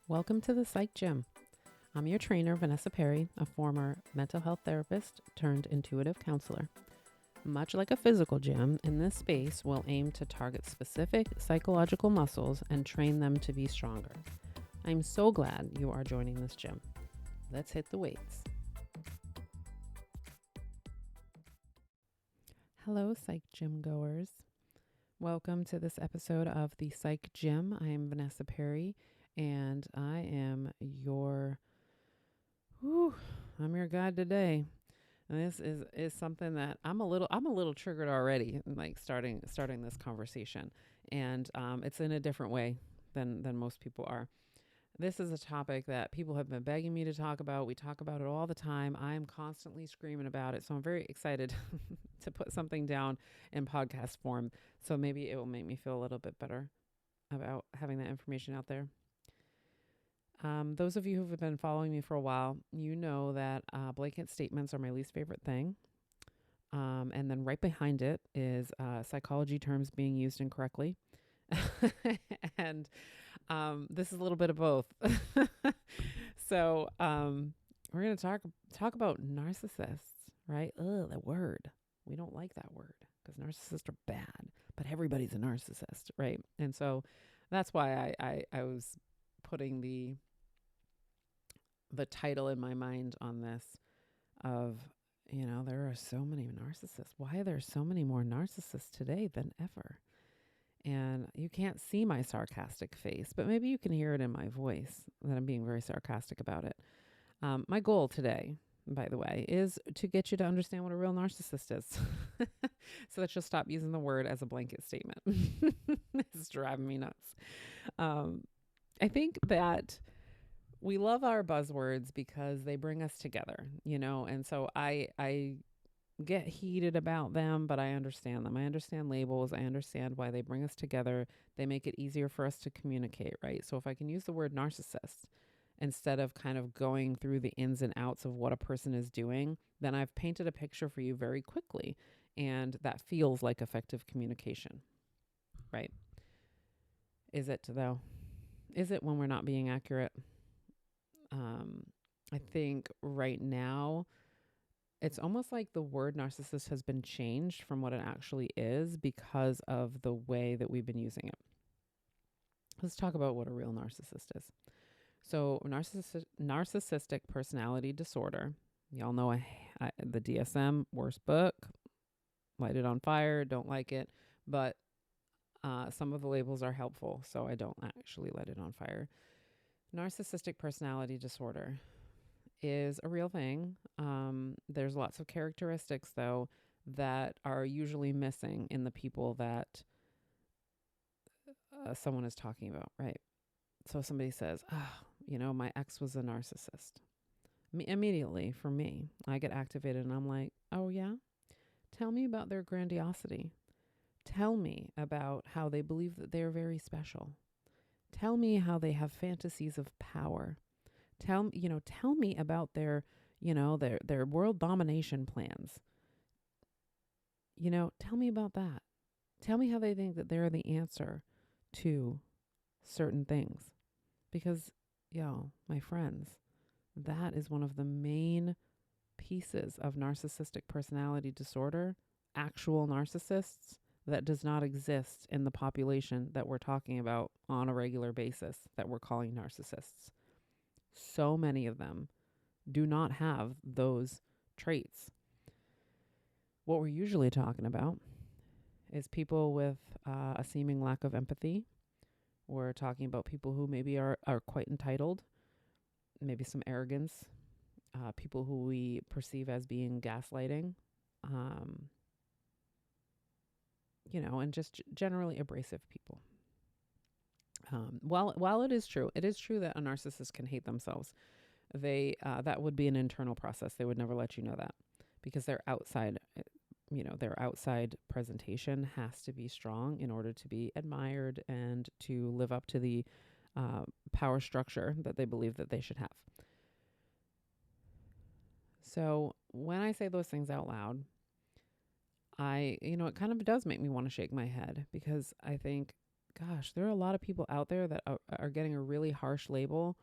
Welcome to the Psych Gym. I'm your trainer, Vanessa Perry, a former mental health therapist turned intuitive counselor. Much like a physical gym, in this space we'll aim to target specific psychological muscles and train them to be stronger. I'm so glad you are joining this gym. Let's hit the weights. Hello, Psych Gym goers. Welcome to this episode of the Psych Gym. I am Vanessa Perry, and I am your guide today. And this is something that I'm a little triggered already, like starting this conversation, and it's in a different way than most people are. This is a topic that people have been begging me to talk about. We talk about it all the time. I'm constantly screaming about it, so I'm very excited to put something down in podcast form. So maybe it will make me feel a little bit better about having that information out there. Those of you who have been following me for a while, you know that blanket statements are my least favorite thing. And then right behind it is psychology terms being used incorrectly. And this is a little bit of both. So we're going to talk about narcissists, right? Ugh, that word. We don't like that word because narcissists are bad, but everybody's a narcissist, right? And so that's why I was putting the title in my mind on this of, there are so many narcissists. Why are there so many more narcissists today than ever? And you can't see my sarcastic face, but maybe you can hear it in my voice that I'm being very sarcastic about it. My goal today, by the way, is to get you to understand what a real narcissist is so that you'll stop using the word as a blanket statement. It's driving me nuts. I think that we love our buzzwords because they bring us together, and so I get heated about them, but I understand them. I understand labels. I understand why they bring us together. They make it easier for us to communicate, right? So if I can use the word narcissist instead of kind of going through the ins and outs of what a person is doing, then I've painted a picture for you very quickly. And that feels like effective communication, right? Is it though? Is it when we're not being accurate? I think right now, it's almost like the word narcissist has been changed from what it actually is because of the way that we've been using it. Let's talk about what a real narcissist is. So, narcissistic personality disorder. Y'all know the DSM, worst book, light it on fire, don't like it. But some of the labels are helpful, so I don't actually light it on fire. Narcissistic personality disorder is a real thing. There's lots of characteristics, though, that are usually missing in the people that someone is talking about, right? So somebody says, my ex was a narcissist. Immediately, for me, I get activated and I'm like, oh, yeah? Tell me about their grandiosity. Tell me about how they believe that they're very special. Tell me how they have fantasies of power. Tell me about their world domination plans. Tell me about that. Tell me how they think that they're the answer to certain things. Because, my friends, that is one of the main pieces of narcissistic personality disorder, actual narcissists, that does not exist in the population that we're talking about on a regular basis that we're calling narcissists. So many of them do not have those traits. What we're usually talking about is people with a seeming lack of empathy. We're talking about people who maybe are quite entitled, maybe some arrogance, people who we perceive as being gaslighting, and just generally abrasive people. While it is true that a narcissist can hate themselves, that would be an internal process. They would never let you know that because their outside presentation has to be strong in order to be admired and to live up to the power structure that they believe that they should have. So when I say those things out loud, it kind of does make me want to shake my head because I think gosh, there are a lot of people out there that are getting a really harsh label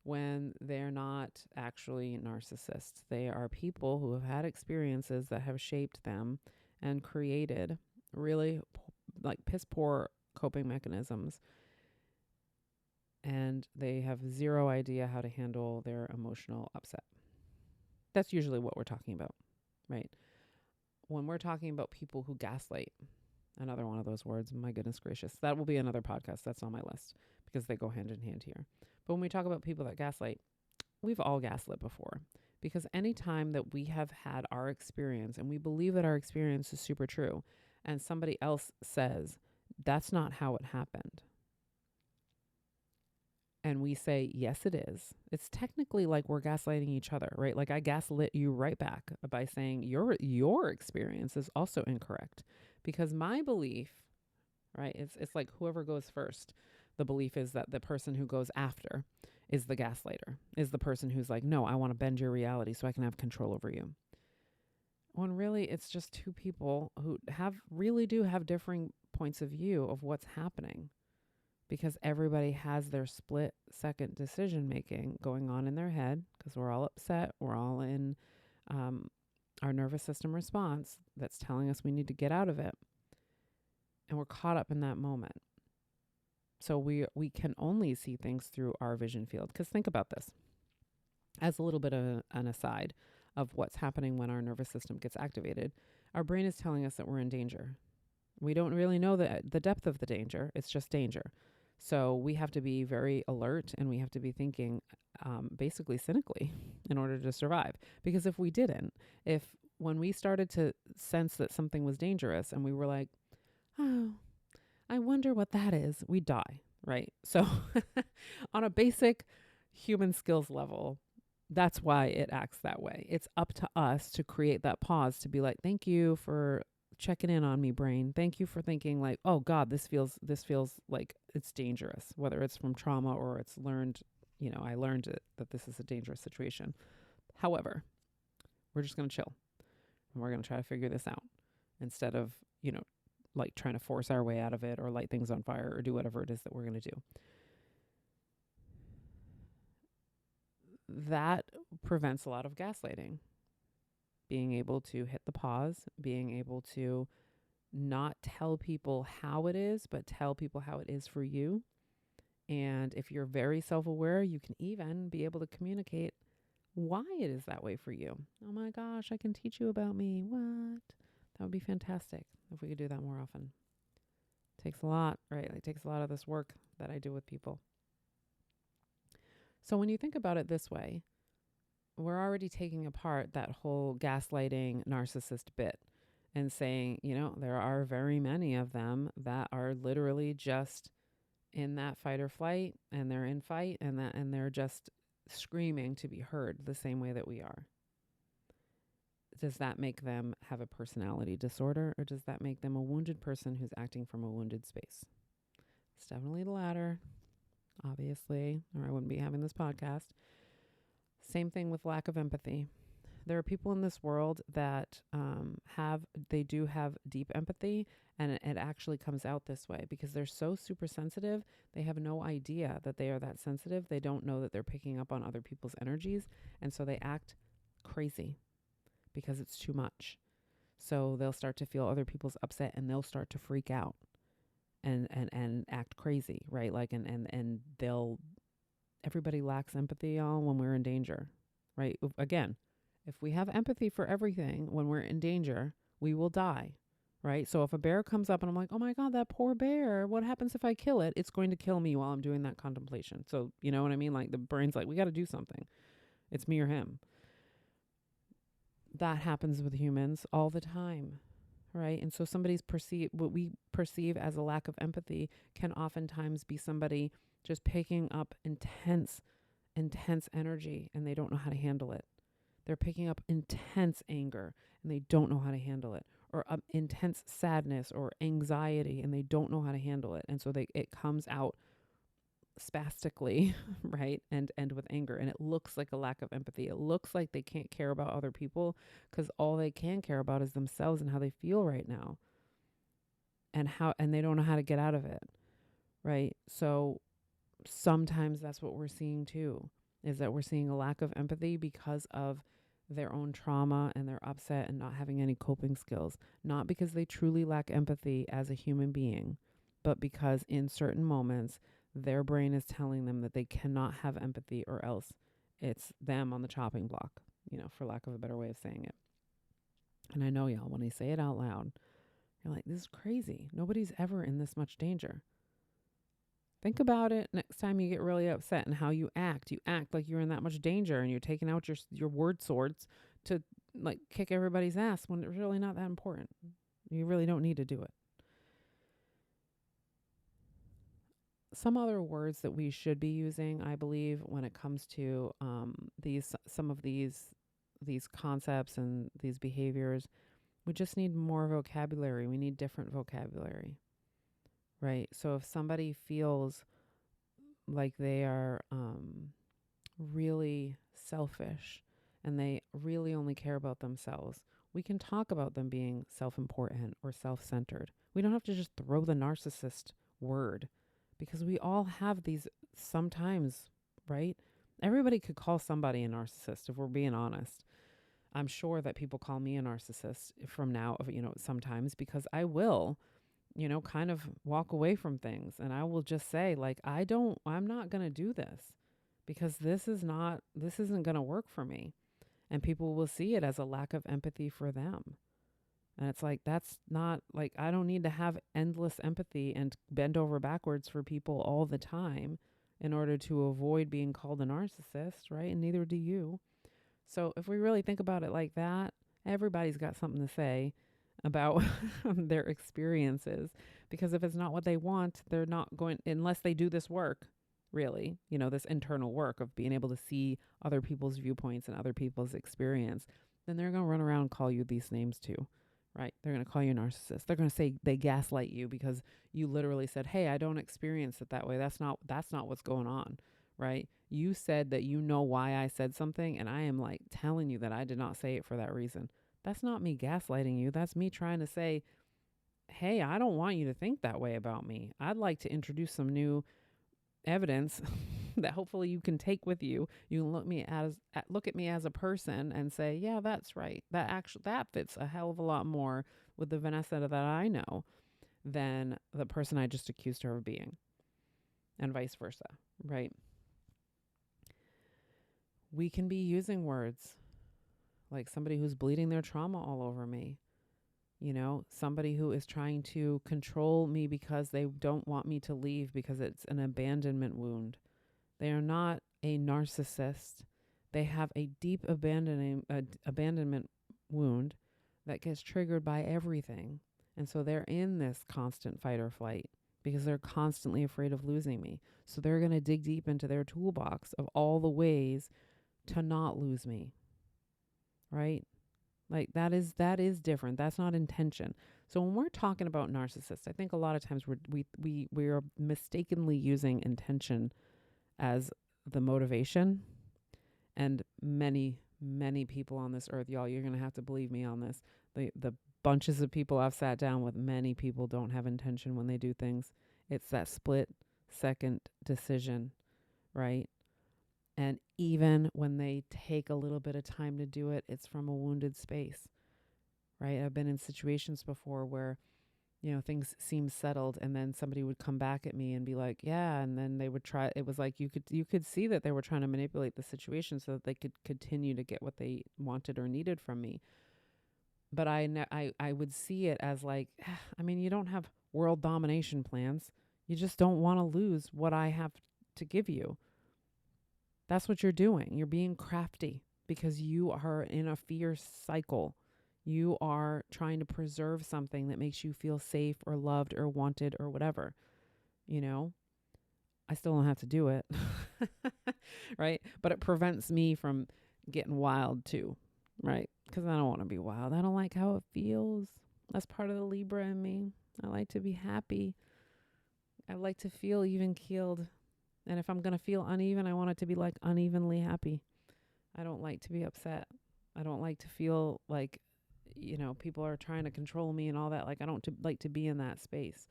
when they're not actually narcissists. They are people who have had experiences that have shaped them and created really like piss poor coping mechanisms. And they have zero idea how to handle their emotional upset. That's usually what we're talking about, right? When we're talking about people who gaslight, another one of those words, my goodness gracious, that will be another podcast. That's on my list because they go hand in hand here. But when we talk about people that gaslight, we've all gaslit before, because anytime that we have had our experience and we believe that our experience is super true and somebody else says, that's not how it happened, and we say, yes, it is, it's technically like we're gaslighting each other, right? Like I gaslit you right back by saying your experience is also incorrect, because my belief, right, it's like whoever goes first. The belief is that the person who goes after is the gaslighter, is the person who's like, no, I want to bend your reality so I can have control over you. When really it's just two people who really do have differing points of view of what's happening, because everybody has their split second decision making going on in their head, because we're all upset. We're all in our nervous system response that's telling us we need to get out of it. And we're caught up in that moment. So we can only see things through our vision field. Because think about this as a little bit of an aside of what's happening when our nervous system gets activated. Our brain is telling us that we're in danger. We don't really know the depth of the danger. It's just danger. So we have to be very alert, and we have to be thinking basically cynically in order to survive. Because if we didn't, when we started to sense that something was dangerous and we were like, oh, I wonder what that is, we die, right? So on a basic human skills level, that's why it acts that way. It's up to us to create that pause to be like, thank you for checking in on me, brain. Thank you for thinking like, oh God, this feels like it's dangerous, whether it's from trauma or it's learned, I learned that this is a dangerous situation. However, we're just going to chill and we're going to try to figure this out instead of, like trying to force our way out of it or light things on fire or do whatever it is that we're going to do. That prevents a lot of gaslighting. Being able to hit the pause, being able to not tell people how it is, but tell people how it is for you. And if you're very self-aware, you can even be able to communicate why it is that way for you. Oh my gosh, I can teach you about me. What? That would be fantastic if we could do that more often. It takes a lot, right? It takes a lot of this work that I do with people. So when you think about it this way, we're already taking apart that whole gaslighting narcissist bit and saying, there are very many of them that are literally just in that fight or flight, and they're in fight and they're just screaming to be heard the same way that we are. Does that make them have a personality disorder, or does that make them a wounded person who's acting from a wounded space? It's definitely the latter, obviously, or I wouldn't be having this podcast. Same thing with lack of empathy. There are people in this world that do have deep empathy, and it actually comes out this way because they're so super sensitive. They have no idea that they are that sensitive. They don't know that they're picking up on other people's energies, and so they act crazy because it's too much. So they'll start to feel other people's upset, and they'll start to freak out and act crazy, right? Like and everybody lacks empathy when we're in danger, right? Again, if we have empathy for everything when we're in danger, we will die, right? So if a bear comes up and I'm like, oh my God, that poor bear, what happens if I kill it? It's going to kill me while I'm doing that contemplation. So you know what I mean? Like the brain's like, we got to do something. It's me or him. That happens with humans all the time, right? And so what we perceive as a lack of empathy can oftentimes be somebody just picking up intense energy, and they don't know how to handle it. They're picking up intense anger and they don't know how to handle it, or intense sadness or anxiety, and they don't know how to handle it. And so it comes out spastically, right? And with anger. And it looks like a lack of empathy. It looks like they can't care about other people because all they can care about is themselves and how they feel right now. And they don't know how to get out of it. right? So sometimes that's what we're seeing too, is that we're seeing a lack of empathy because of their own trauma and they're upset and not having any coping skills. Not because they truly lack empathy as a human being, but because in certain moments, their brain is telling them that they cannot have empathy or else it's them on the chopping block, for lack of a better way of saying it. And I know y'all, when I say it out loud, you're like, this is crazy. Nobody's ever in this much danger. Think about it next time you get really upset and how you act. You act like you're in that much danger and you're taking out your word swords to like kick everybody's ass when it's really not that important. You really don't need to do it. Some other words that we should be using, I believe, when it comes to some of these concepts and these behaviors, we just need more vocabulary. We need different vocabulary, right? So if somebody feels like they are really selfish and they really only care about themselves, we can talk about them being self-important or self-centered. We don't have to just throw the narcissist word because we all have these sometimes, right? Everybody could call somebody a narcissist if we're being honest. I'm sure that people call me a narcissist from now, sometimes because I will, kind of walk away from things and I will just say like, I'm not going to do this because this isn't going to work for me. And people will see it as a lack of empathy for them. And it's like, that's not like, I don't need to have endless empathy and bend over backwards for people all the time in order to avoid being called a narcissist, right? And neither do you. So if we really think about it like that, everybody's got something to say about their experiences, because if it's not what they want, they're not going, unless they do this work, really, this internal work of being able to see other people's viewpoints and other people's experience, then they're going to run around and call you these names too, right? They're going to call you a narcissist. They're going to say they gaslight you because you literally said, hey, I don't experience it that way. That's not what's going on, right? You said that you know why I said something, and I am like telling you that I did not say it for that reason. That's not me gaslighting you. That's me trying to say, hey, I don't want you to think that way about me. I'd like to introduce some new evidence that hopefully you can take with you. You can look at me as a person and say, yeah, that's right. That fits a hell of a lot more with the Vanessa that I know than the person I just accused her of being, and vice versa, right? We can be using words like somebody who's bleeding their trauma all over me. Somebody who is trying to control me because they don't want me to leave because it's an abandonment wound. They are not a narcissist. They have a deep abandonment wound that gets triggered by everything. And so they're in this constant fight or flight because they're constantly afraid of losing me. So they're going to dig deep into their toolbox of all the ways to not lose me, right? Like that is different. That's not intention. So when we're talking about narcissists, I think a lot of times we are mistakenly using intention as the motivation. And many, many people on this earth, y'all, you're going to have to believe me on this. The bunches of people I've sat down with, many people don't have intention when they do things. It's that split second decision, right? And even when they take a little bit of time to do it, it's from a wounded space, right? I've been in situations before where, things seem settled and then somebody would come back at me and be like, yeah. And then they would try, it was like, you could see that they were trying to manipulate the situation so that they could continue to get what they wanted or needed from me. But I would see it as like, I mean, you don't have world domination plans. You just don't want to lose what I have to give you. That's what you're doing. You're being crafty because you are in a fear cycle. You are trying to preserve something that makes you feel safe or loved or wanted or whatever. I still don't have to do it, right? But it prevents me from getting wild too, right? Because I don't want to be wild. I don't like how it feels. That's part of the Libra in me. I like to be happy. I like to feel even keeled. And if I'm going to feel uneven, I want it to be like unevenly happy. I don't like to be upset. I don't like to feel like, people are trying to control me and all that. Like, I don't like to be in that space.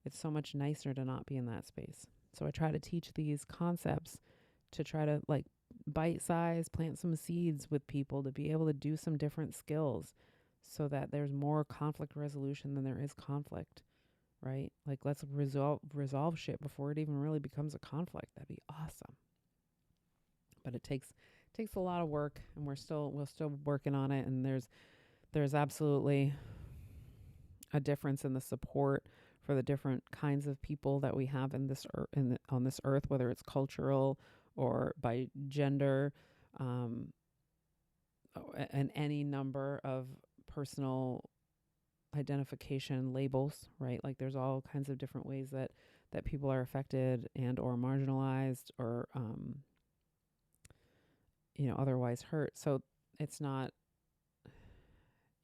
It's so much nicer to not be in that space. So I try to teach these concepts to try to like bite size, plant some seeds with people to be able to do some different skills so that there's more conflict resolution than there is conflict, right? Like let's resolve shit before it even really becomes a conflict. That'd be awesome. But it takes a lot of work, and we're still working on it, and there's absolutely a difference in the support for the different kinds of people that we have in this on this earth, whether it's cultural or by gender, and any number of personal identification labels, right? Like there's all kinds of different ways that people are affected and or marginalized or otherwise hurt. So it's not,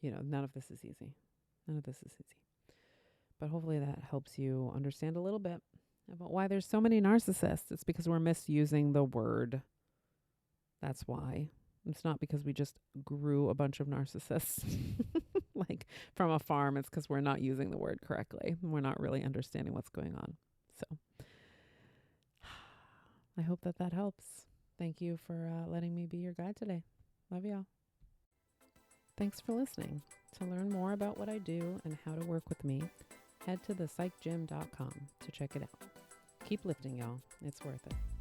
none of this is easy. None of this is easy. But hopefully that helps you understand a little bit about why there's so many narcissists. It's because we're misusing the word. That's why. It's not because we just grew a bunch of narcissists like from a farm. It's because we're not using the word correctly. We're not really understanding what's going on. So I hope that helps. Thank you for letting me be your guide today. Love y'all. Thanks for listening. To learn more about what I do and how to work with me, head to thepsychgym.com to check it out. Keep lifting, y'all. It's worth it.